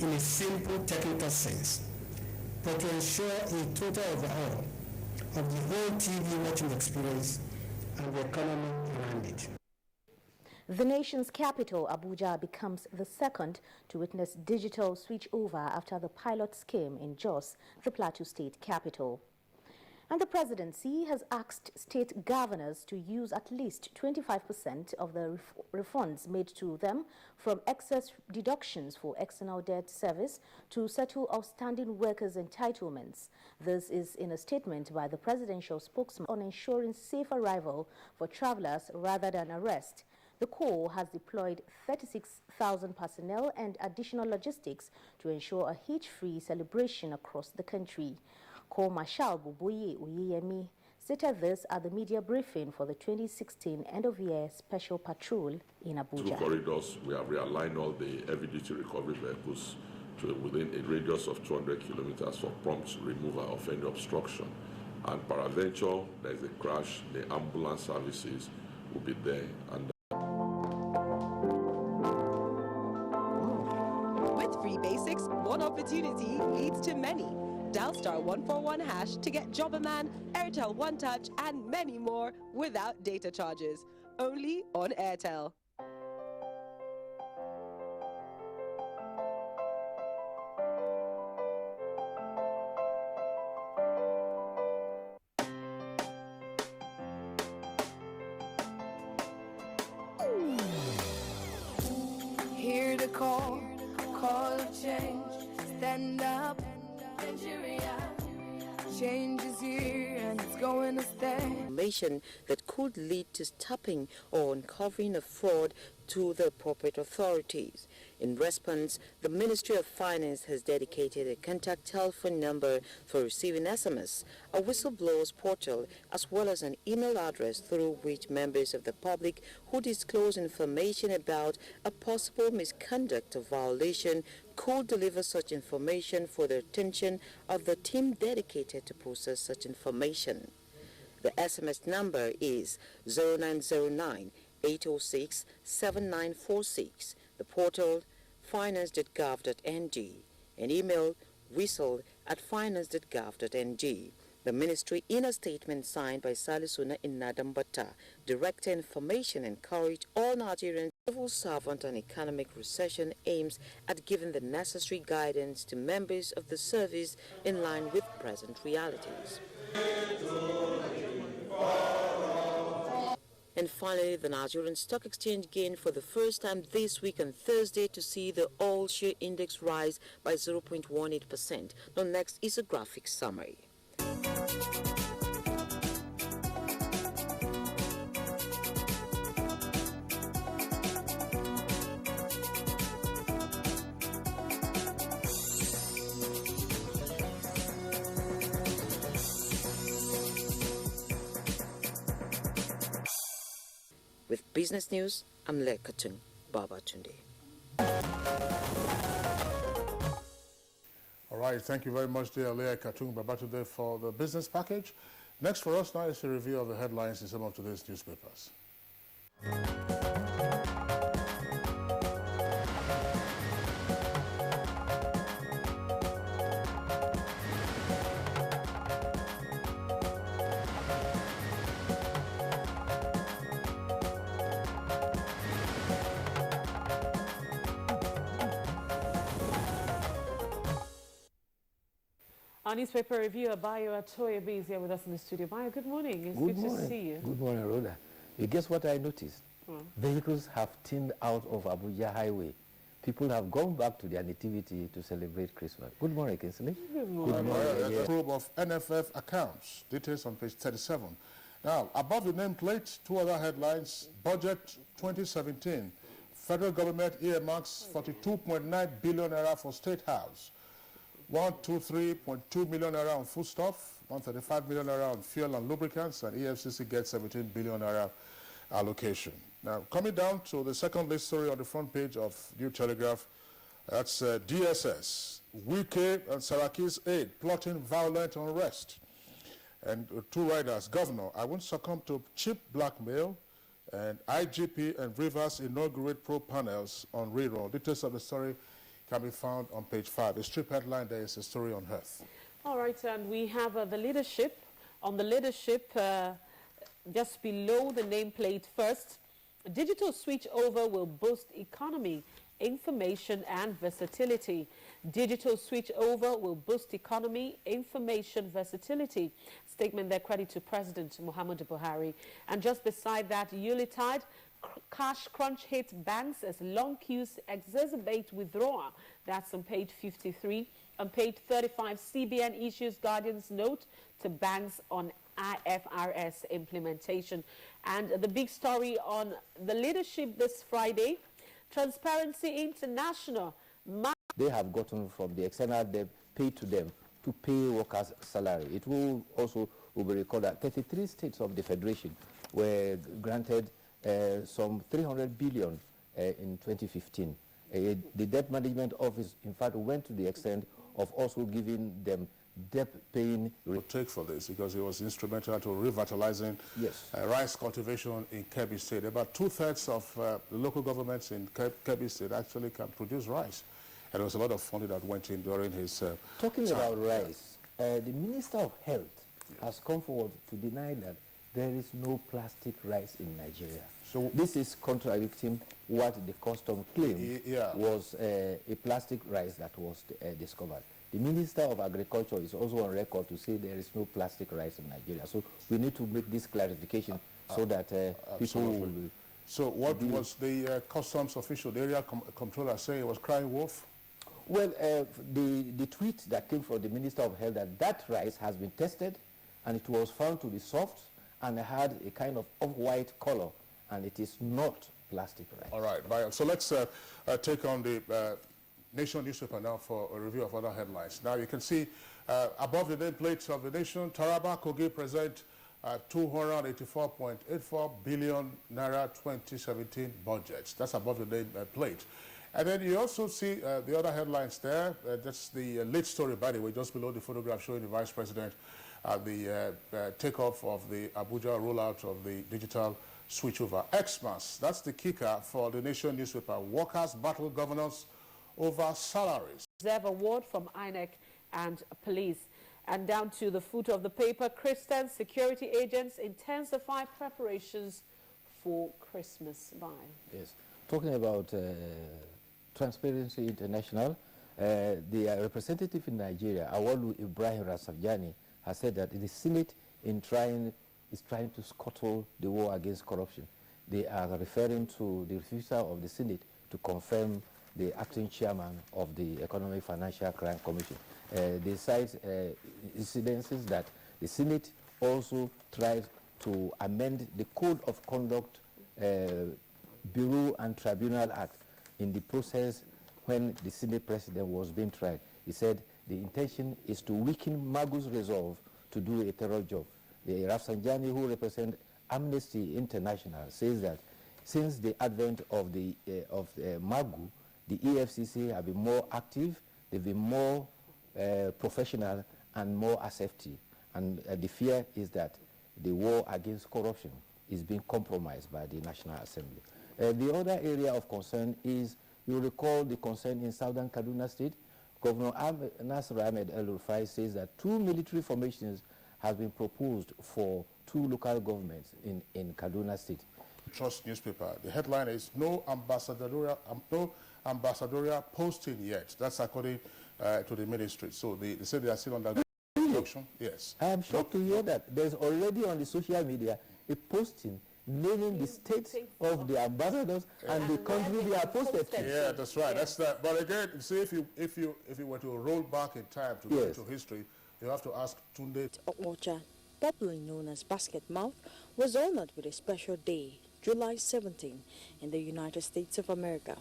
in a simple technical sense, but to ensure a total overhaul of the whole TV watching experience and the economy around it. The nation's capital, Abuja, becomes the second to witness digital switchover after the pilot scheme in Jos, the Plateau State capital. And the presidency has asked state governors to use at least 25% of the refunds made to them from excess deductions for external debt service to settle outstanding workers' entitlements. This is in a statement by the presidential spokesman on ensuring safe arrival for travelers rather than arrest. The Corps has deployed 36,000 personnel and additional logistics to ensure a hitch-free celebration across the country. Corps Marshal Buboye Oyeyemi stated this at the media briefing for the 2016 end-of-year special patrol in Abuja. Through corridors, we have realigned all the heavy-duty recovery vehicles to within a radius of 200 kilometers for prompt removal of any obstruction. And peradventure, there is a crash, the ambulance services will be there. And with free basics, one opportunity leads to many. Dial *141# to get Jobberman, Airtel One Touch, and many more without data charges. Only on Airtel. Hear the call of change. Stand up. Change is here and it's going to stay. Information that could lead to stopping or uncovering of fraud to the appropriate authorities. In response, the Ministry of Finance has dedicated a contact telephone number for receiving SMS, a whistleblowers portal, as well as an email address through which members of the public who disclose information about a possible misconduct or violation could deliver such information for the attention of the team dedicated to process such information. The SMS number is 0909 806 7946. The portal finance.gov.ng, and email whistle@finance.gov.ng. The ministry, in a statement signed by Salisuna Inadambata, directed information encouraged all Nigerian civil servant and economic recession aims at giving the necessary guidance to members of the service in line with present realities. And finally, the Nigerian Stock Exchange gained for the first time this week on Thursday to see the all share index rise by 0.18%. Now next is a graphic summary. With business news, I'm Lekatun Babatunde. All right, thank you very much, dear Leah Katung Babatunde, for the business package. Next for us now is a review of the headlines in some of today's newspapers. Our newspaper reviewer, Bayo Atoyebe, is here with us in the studio. Bayo, good morning. It's good to see you. Good morning, Rhoda. You guess what I noticed? Vehicles have thinned out of Abuja Highway. People have gone back to their nativity to celebrate Christmas. Good morning, Kinsley. Good morning. A probe of NFF accounts. Details on page 37. Now, above the nameplate, two other headlines. Budget 2017. Federal government earmarks 42.9 billion naira for State House. 123.2 million naira on foodstuff, 135 million naira on fuel and lubricants, and EFCC gets 17 billion naira allocation. Now, coming down to the second list story on the front page of New Telegraph, that's DSS. Wike and Saraki's aide plotting violent unrest. And two writers, Governor, I won't succumb to cheap blackmail, and IGP and Rivers inaugurate pro panels on reroll. Details of the story can be found on page 5. The strip headline there is a story on health. All right, and we have the leadership. On the leadership, just below the nameplate first, digital switchover will boost economy, information and versatility. Digital switchover will boost economy, information, versatility. Statement there, credit to President Muhammadu Buhari. And just beside that, Unitide, cash crunch hits banks as long queues exacerbate withdrawal. That's on page 53. On page 35, CBN issues guardian's note to banks on IFRS implementation. And the big story on the leadership this Friday, Transparency International. They have gotten from the external debt paid to them to pay workers' salary. It will also be recorded that 33 states of the Federation were granted some 300 billion in 2015. The Debt Management Office, in fact, went to the extent of also giving them debt-paying... Take for this because it was instrumental to revitalizing rice cultivation in Kebbi State. About 2/3 of the local governments in Kebbi State actually can produce rice. And there was a lot of funding that went in during his Talking about rice, the Minister of Health has come forward to deny that there is no plastic rice in Nigeria. So this is contradicting what the custom claimed was a plastic rice that was discovered. The Minister of Agriculture is also on record to say there is no plastic rice in Nigeria. So we need to make this clarification so that people will... So what was the customs official, the area controller, saying? It was crying wolf? Well, the tweet that came from the Minister of Health that rice has been tested and it was found to be soft and had a kind of off-white color, and it is not plastic rice. All right, so let's take on the Nation newspaper now for a review of other headlines. Now you can see above the nameplates of the Nation, Taraba, Kogi present 284.84 billion naira 2017 budgets. That's above the nameplate. And then you also see the other headlines there. That's the lead story, by the way, just below the photograph showing the Vice President, the takeoff of the Abuja rollout of the digital switchover. Xmas, that's the kicker for the Nation newspaper. Workers battle governance over salaries. Reserve award from INEC and police. And down to the foot of the paper, Christian security agents intensify preparations for Christmas. Bye. Yes. Talking about Transparency International, the representative in Nigeria, Awalu Ibrahim Rafsanjani, has said that the Senate is trying to scuttle the war against corruption. They are referring to the refusal of the Senate to confirm the acting chairman of the Economic Financial Crime Commission. They cite incidences that the Senate also tried to amend the Code of Conduct Bureau and Tribunal Act in the process when the Senate president was being tried. He said the intention is to weaken Magu's resolve to do a thorough job. The Rafsanjani, who represents Amnesty International, says that since the advent of Magu, the EFCC have been more active, they've been more professional and more assertive. And the fear is that the war against corruption is being compromised by the National Assembly. The other area of concern is, you recall the concern in southern Kaduna State. Governor Nasir Ahmed El-Rufai says that 2 military formations have been proposed for 2 local governments in Kaduna State. Trust newspaper. The headline is no ambassadorial posting yet. That's according to the ministry. So they say they are still under construction. Yes. I am shocked to hear that. There's already on the social media a posting naming the states of the ambassadors and the country they are posted to. Yeah, that's right. That's that. But again, see, if you were to roll back in time to go into history, you have to ask Tunde. Ocha, popularly known as Basket Mouth, was honored with a special day, July 17, in the United States of America.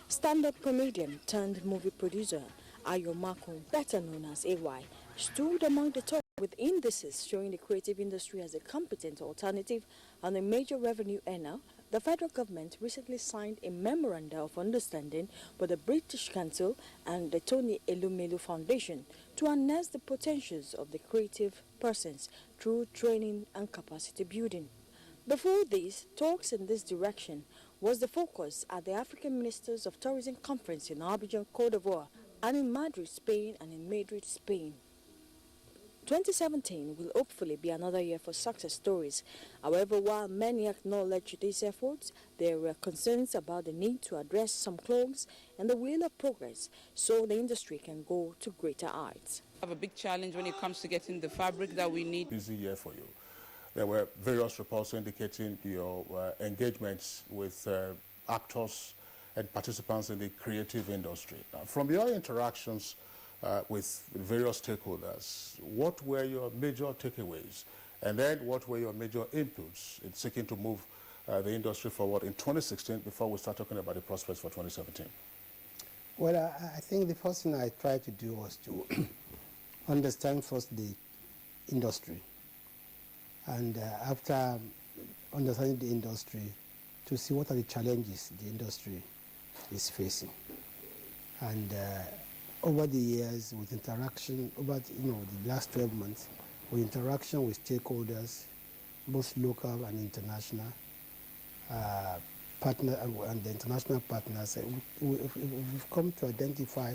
Stand-up comedian turned movie producer Ayo Mako, better known as AY, stood among the top with indices showing the creative industry as a competent alternative and a major revenue earner. The federal government recently signed a memorandum of understanding with the British Council and the Tony Elumelu Foundation to harness the potentials of the creative persons through training and capacity building. Before this, talks in this direction was the focus at the African Ministers of Tourism Conference in Abuja, Cote d'Ivoire, and in Madrid, Spain, and in Madrid, Spain. 2017 will hopefully be another year for success stories. However, while many acknowledge these efforts, there were concerns about the need to address some clogs and the wheel of progress so the industry can go to greater heights. We have a big challenge when it comes to getting the fabric that we need. Busy year for you. There were various reports indicating your engagements with actors and participants in the creative industry. Now, from your interactions with various stakeholders, what were your major takeaways? And then what were your major inputs in seeking to move the industry forward in 2016 before we start talking about the prospects for 2017? Well, I think the first thing I tried to do was to understand first the industry. And after understanding the industry, to see what are the challenges the industry is facing. And over the years, with interaction, over the last 12 months, with interaction with stakeholders, both local and international, partner and the international partners, we've come to identify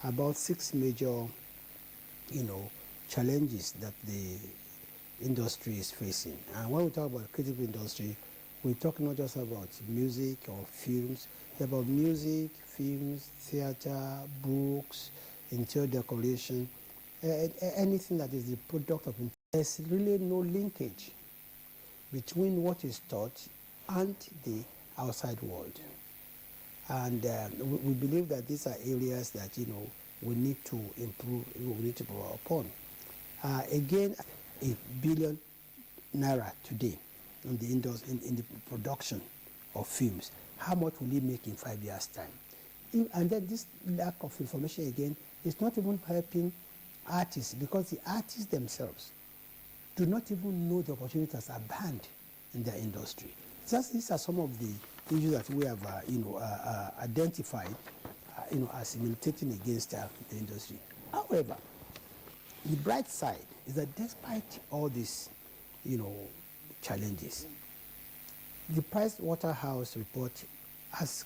about 6 major, challenges that the industry is facing. And when we talk about creative industry, we talk not just about music or films, it's about music, films, theater, books, interior decoration, anything that is the product of. There's really no linkage between what is taught and the outside world. And we believe that these are areas that, we need to improve, we need to grow upon. Again, ₦1 billion today in the industry, in the production of films. How much will it make in 5 years' time? And then this lack of information again is not even helping artists, because the artists themselves do not even know the opportunities are banned in their industry. These are some of the issues that we have identified as militating against the industry. However, the bright side is that despite all these, challenges, the Price Waterhouse report has,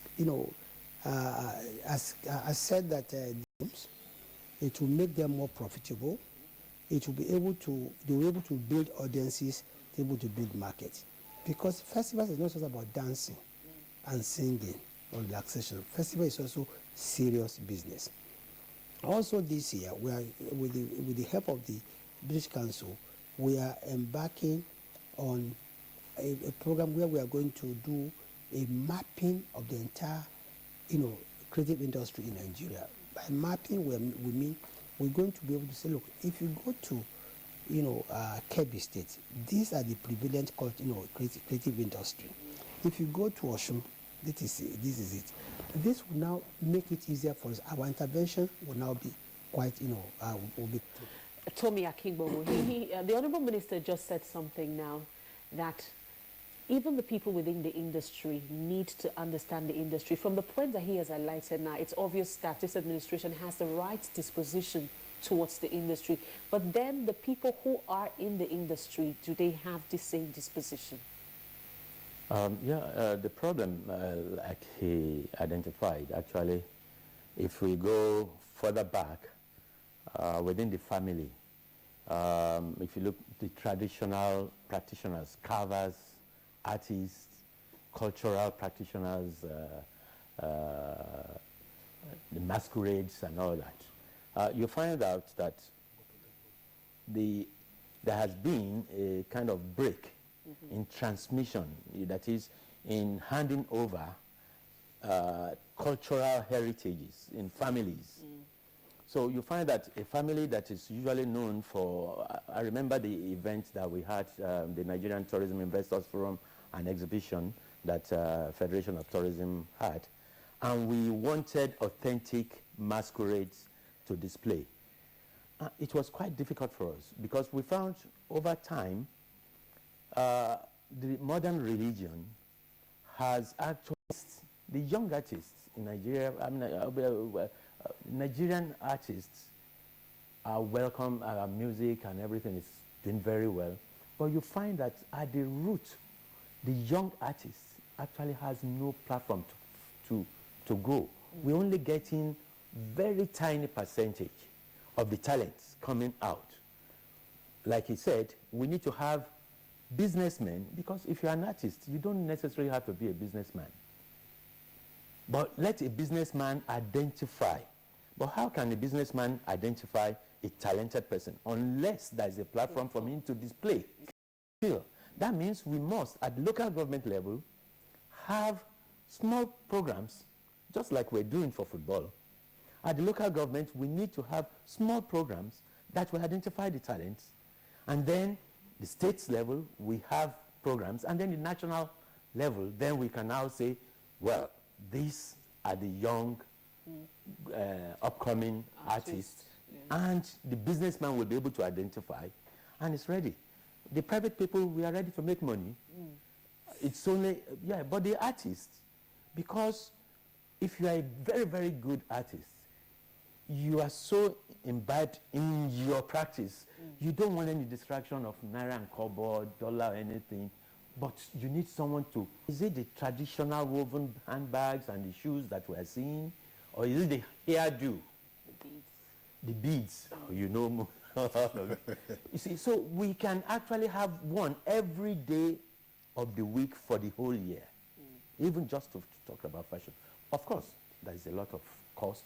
has said that it will make them more profitable. It will be able to, they will be able to build audiences, able to build markets. Because festivals is not just about dancing and singing or relaxation. Festival is also serious business. Also this year, we are, with the help of the British Council, we are embarking on a program where we are going to do a mapping of the entire, creative industry in Nigeria. By mapping, we mean we're going to be able to say, look, if you go to, Kebbi State, these are the prevalent, creative industry. If you go to Osun, this is it. This will now make it easier for us. Our intervention will now be quite, will be. Tommy Akingbomo, the Honourable Minister just said something now, that even the people within the industry need to understand the industry. From the point that he has highlighted now, it's obvious that this administration has the right disposition towards the industry. But then the people who are in the industry, do they have the same disposition? The problem, like he identified, actually, if we go further back within the family, if you look at the traditional practitioners, carvers, artists, cultural practitioners, the masquerades and all that, you find out that there has been a kind of break in transmission, that is, in handing over cultural heritages in families. So you find that a family that is usually known for, I remember the event that we had, the Nigerian Tourism Investors Forum, an exhibition that Federation of Tourism had, and we wanted authentic masquerades to display. It was quite difficult for us because we found over time the modern religion has actually, the young artists in Nigeria, Nigerian artists are welcome, our music and everything is doing very well, but you find that at the root, the young artists actually has no platform to grow. We're only getting very tiny percentage of the talents coming out. Like he said, we need to have businessmen, because if you're an artist, you don't necessarily have to be a businessman. But let a businessman identify. But how can a businessman identify a talented person unless there's a platform for him to display? Still, that means we must, at the local government level, have small programs, just like we're doing for football. At the local government, we need to have small programs that will identify the talents. And then the states level, we have programs. And then the national level, then we can now say, well, these are the young, upcoming artists. And the businessman will be able to identify, and it's ready. The private people, we are ready to make money. It's only, but the artists, because if you are a very, very good artist, you are so imbibed in your practice, you don't want any distraction of naira and kobo, dollar, or anything, but you need someone to, is it the traditional woven handbags and the shoes that we are seeing, or is it the hairdo? The beads, you know. You see, so we can actually have one every day of the week for the whole year, even just to talk about fashion. Of course, there is a lot of cost.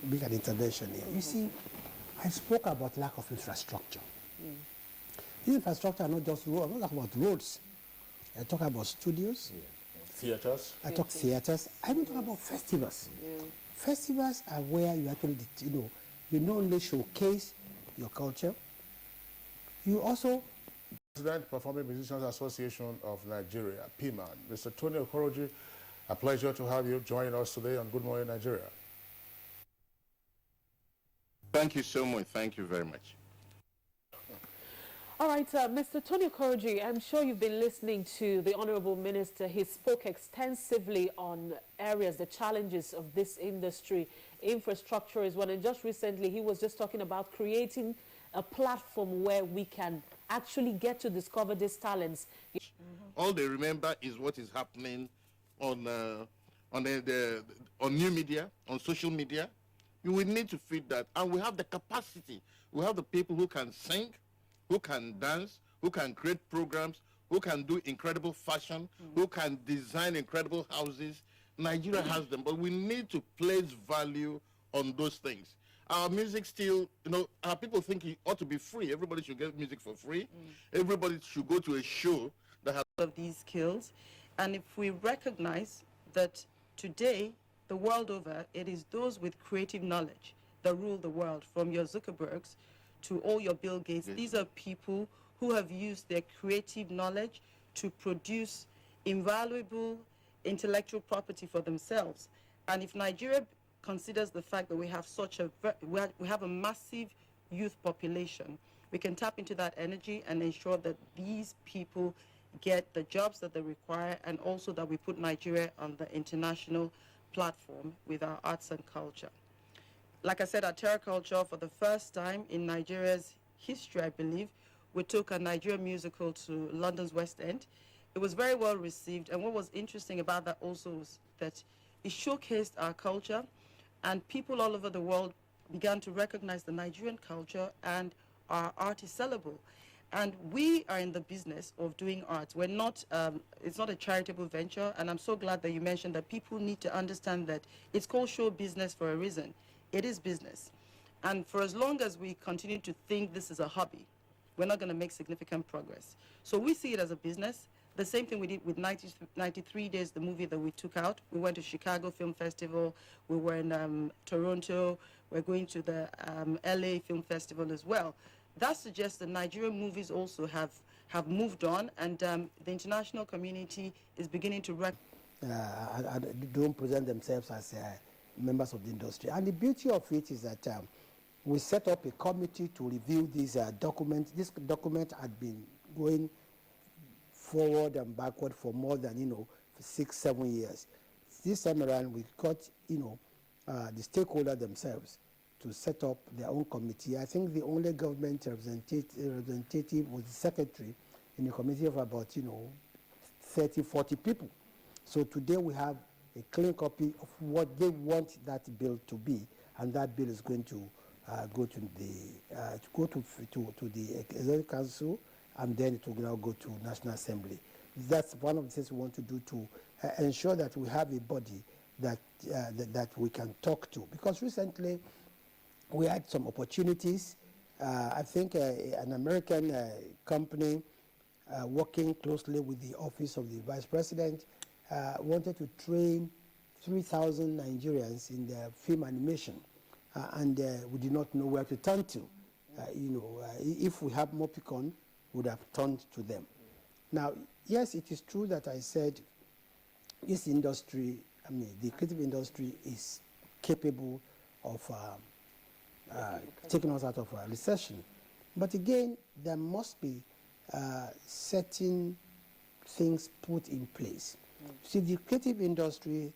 Big an intervention here. You see, I spoke about lack of infrastructure. This infrastructure are not just roads. I'm not talking about roads. I talk about studios. Theaters. I talk theaters. I even talk about festivals. Festivals are where you actually, you not only showcase your culture, you also... President, Performing Musicians Association of Nigeria, PMAN. Mr. Tony Okoroji, a pleasure to have you join us today on Good Morning Nigeria. Thank you so much. Thank you very much. All right, Mr. Tony Okoroji, I'm sure you've been listening to the Honorable Minister. He spoke extensively on areas, the challenges of this industry. Infrastructure is one, and just recently he was just talking about creating a platform where we can actually get to discover these talents. All they remember is what is happening on new media, on social media. You will need to feed that, and we have the capacity. We have the people who can sing, who can dance, who can create programs, who can do incredible fashion, who can design incredible houses. Nigeria has them, but we need to place value on those things. Our music still, our people think it ought to be free. Everybody should get music for free. Everybody should go to a show that has of these skills. And if we recognize that today, the world over, it is those with creative knowledge that rule the world, from your Zuckerbergs to all your Bill Gates. These are people who have used their creative knowledge to produce invaluable intellectual property for themselves. And if Nigeria considers the fact that we have we have a massive youth population, we can tap into that energy and ensure that these people get the jobs that they require, and also that we put Nigeria on the international platform with our arts and culture. Like I said, at Terra Culture, for the first time in Nigeria's history, I believe, we took a Nigerian musical to London's West End. It was very well received, and what was interesting about that also was that it showcased our culture, and people all over the world began to recognize the Nigerian culture, and our art is sellable. And we are in the business of doing art. We're not, it's not a charitable venture, and I'm so glad that you mentioned that people need to understand that it's called show business for a reason. It is business. And for as long as we continue to think this is a hobby, we're not going to make significant progress. So we see it as a business. The same thing we did with 93 Days, the movie that we took out. We went to Chicago Film Festival. We were in Toronto. We're going to the LA Film Festival as well. That suggests that Nigerian movies also have moved on, and the international community is beginning to don't present themselves as members of the industry. And the beauty of it is that we set up a committee to review these documents. This document had been going forward and backward for more than 6-7 years. This time around, we got the stakeholders themselves to set up their own committee. I think the only government representative was the secretary, in a committee of about, 30, 40 people. So today we have a clean copy of what they want that bill to be, and that bill is going to go to the Executive Council, and then it will now go to National Assembly. That's one of the things we want to do to ensure that we have a body that we can talk to. Because recently we had some opportunities. I think an American company working closely with the Office of the Vice President wanted to train 3,000 Nigerians in the film animation, and we did not know where to turn to. If we have Mopicon, we would have turned to them. Now, yes, it is true that I said this industry, the creative industry is capable of taking us out of a recession. But again, there must be certain things put in place. See, the creative industry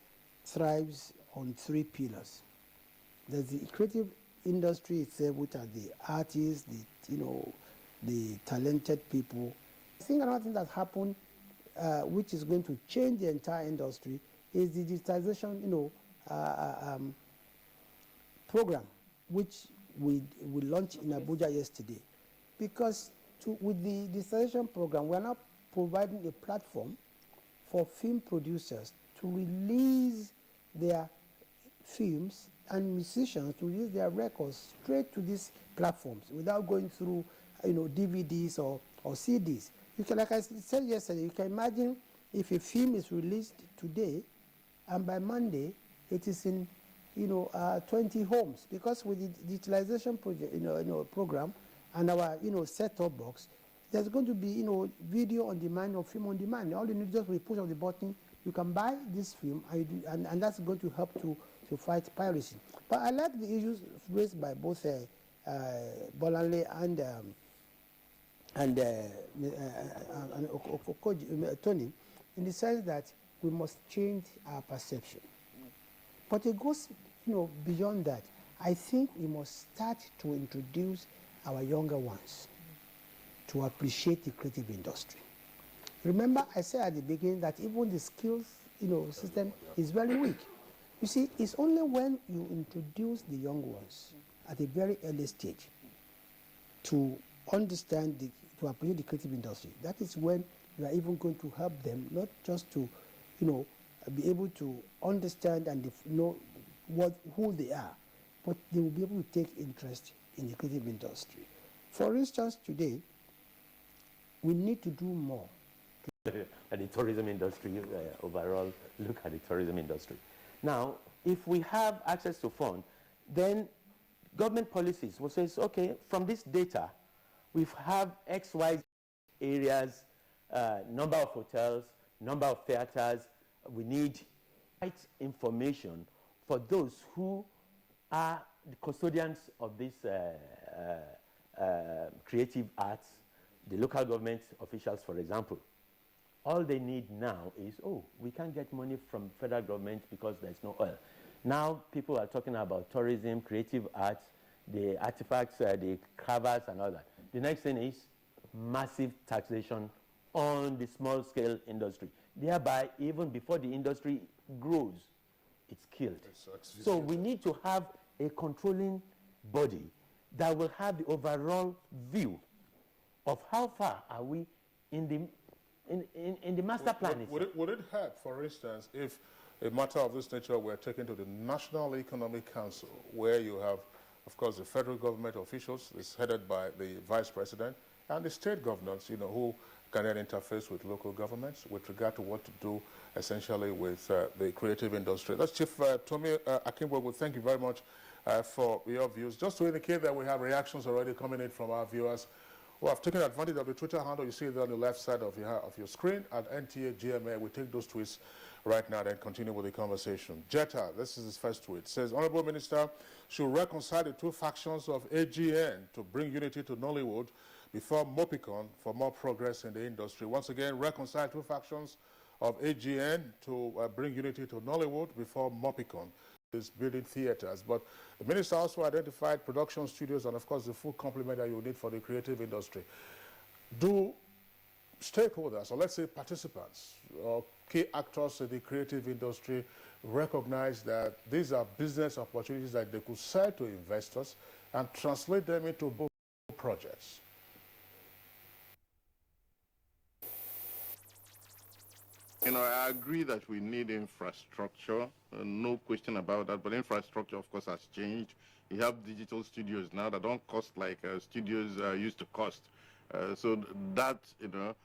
thrives on 3 pillars. There's the creative industry itself, which are the artists, the talented people. I think another thing that happened, which is going to change the entire industry, is the digitization, program, which we launched in Abuja yesterday. Because with the digitization program, we are now providing a platform for film producers to release their films and musicians to release their records straight to these platforms without going through, DVDs or CDs. You can, like I said yesterday, you can imagine if a film is released today, and by Monday it is in, 20 homes, because with the digitalization project, program and our, set-top box, there's going to be, video on demand or film on demand. All you need just to push on the button, you can buy this film, and that's going to help to fight piracy. But I like the issues raised by both Bolanle and Tony, in the sense that we must change our perception. But it goes, beyond that. I think we must start to introduce our younger ones to appreciate the creative industry. Remember, I said at the beginning that even the skills, system is very weak. You see, it's only when you introduce the young ones at a very early stage to understand, to appreciate the creative industry. That is when you are even going to help them, not just to, be able to understand and know who they are, but they will be able to take interest in the creative industry. For instance, today, we need to do more. At the tourism industry, overall, look at the tourism industry. Now, if we have access to funds, then government policies will say, okay, from this data, we have XY areas, number of hotels, number of theaters. We need right information for those who are the custodians of this creative arts, the local government officials, for example. All they need now is, we can't get money from federal government because there's no oil. Now people are talking about tourism, creative arts, the artifacts, the carvers and all that. The next thing is massive taxation on the small-scale industry. Thereby, even before the industry grows, it's killed. So we need to have a controlling body that will have the overall view of how far are we in the master plan. Would it help, for instance, if a matter of this nature were taken to the National Economic Council, where you have, of course, the federal government officials, is headed by the vice president, and the state governors, who can then interface with local governments with regard to what to do essentially with the creative industry. That's Chief Tommy Akimbogu. Thank you very much for your views. Just to indicate that we have reactions already coming in from our viewers who have taken advantage of the Twitter handle. You see it on the left side of your screen at NTA GMA. We take those tweets right now and continue with the conversation. Jetta, this is his first tweet, says, Honorable Minister should reconcile the two factions of AGN to bring unity to Nollywood before Mopicon for more progress in the industry. Once again, reconcile two factions of AGN to bring unity to Nollywood before Mopicon is building theaters. But the minister also identified production studios and, of course, the full complement that you need for the creative industry. Do stakeholders, or let's say participants, or key actors in the creative industry recognize that these are business opportunities that they could sell to investors and translate them into both projects? You know, I agree that we need infrastructure, no question about that, but infrastructure, of course, has changed. You have digital studios now that don't cost like studios used to cost. So that, you know,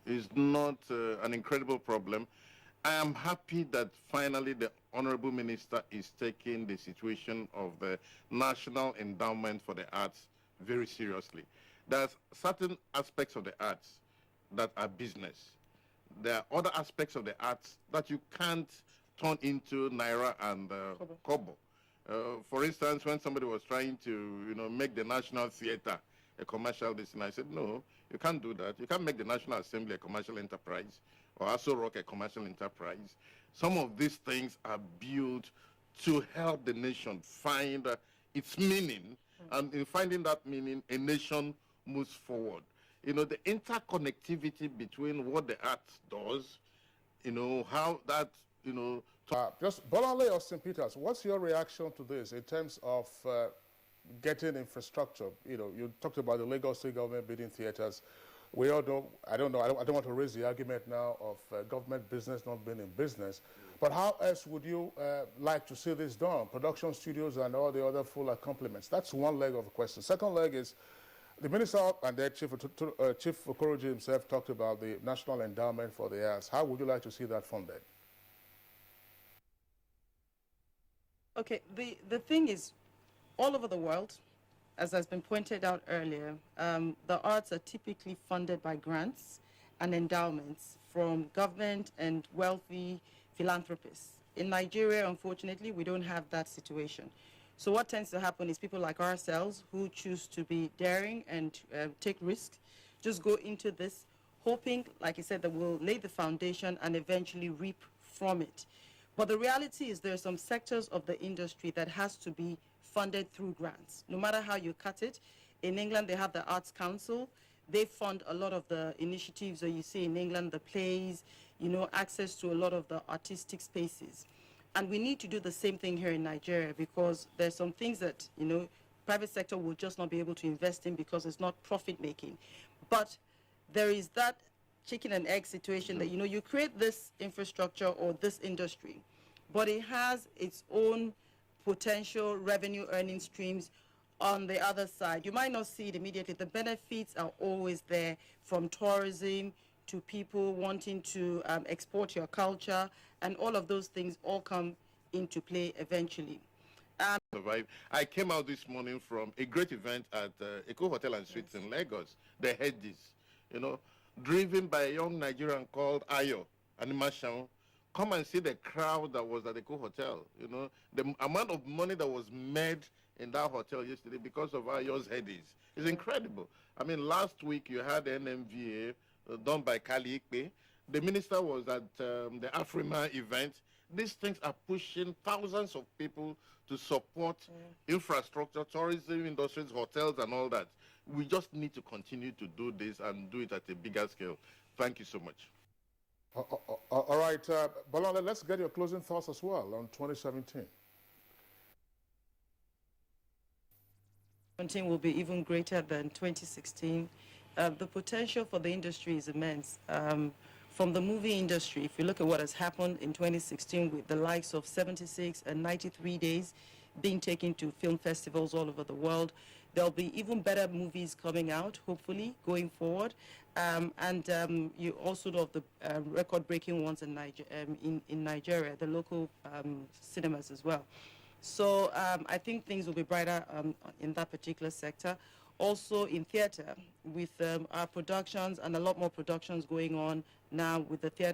is not an incredible problem. I am happy that finally the Honorable Minister is taking the situation of the National Endowment for the Arts very seriously. There's certain aspects of the arts that are business. There are other aspects of the arts that you can't turn into naira and kobo. For instance, when somebody was trying to, you know, make the National Theatre a commercial destination, I said, no, you can't do that. You can't make the National Assembly a commercial enterprise or also Rock a commercial enterprise. Some of these things are built to help the nation find its meaning, and in finding that meaning, a nation moves forward. You know, the interconnectivity between what the art does, you know, how that, you know... Just Bolale or St. Peters, what's your reaction to this in terms of getting infrastructure? You know, you talked about the Lagos State government building theaters. We all know, I don't want to raise the argument now of government business not being in business, but how else would you like to see this done? Production studios and all the other full complements. That's one leg of the question. Second leg is, the Minister and the Chief Okoroji himself talked about the National Endowment for the Arts. How would you like to see that funded? Okay, the thing is, all over the world, as has been pointed out earlier, the arts are typically funded by grants and endowments from government and wealthy philanthropists. In Nigeria, unfortunately, we don't have that situation. So what tends to happen is people like ourselves who choose to be daring and take risks, just go into this hoping, like I said, that we'll lay the foundation and eventually reap from it. But the reality is there are some sectors of the industry that has to be funded through grants, no matter how you cut it. In England, they have the Arts Council. They fund a lot of the initiatives that you see in England, the plays, you know, access to a lot of the artistic spaces. And we need to do the same thing here in Nigeria, because there's some things that, you know, private sector will just not be able to invest in because it's not profit making. But there is that chicken and egg situation that, you know, you create this infrastructure or this industry, but it has its own potential revenue earning streams on the other side. You might not see it immediately. The benefits are always there, from tourism to people wanting to export your culture, and all of those things all come into play eventually. I came out this morning from a great event at Eco Hotel and Suites in Lagos, the Hedges, you know, driven by a young Nigerian called Ayo Animation. Come and see the crowd that was at the Eco Hotel, you know, the amount of money that was made in that hotel yesterday because of Ayo's Hedges is incredible. I mean, last week you had the NMVA done by Kali Ikpe. The minister was at the Afrima event. These things are pushing thousands of people to support infrastructure, tourism industries, hotels, and all that. We just need to continue to do this and do it at a bigger scale. Thank you so much. All right, Bolale, let's get your closing thoughts as well on 2017. 2017 will be even greater than 2016. The potential for the industry is immense. From the movie industry, if you look at what has happened in 2016 with the likes of 76 and 93 days being taken to film festivals all over the world, there'll be even better movies coming out, hopefully, going forward. You also know of the record-breaking ones in Nigeria, the local cinemas as well. So I think things will be brighter in that particular sector. Also in theater, with our productions and a lot more productions going on now with the theater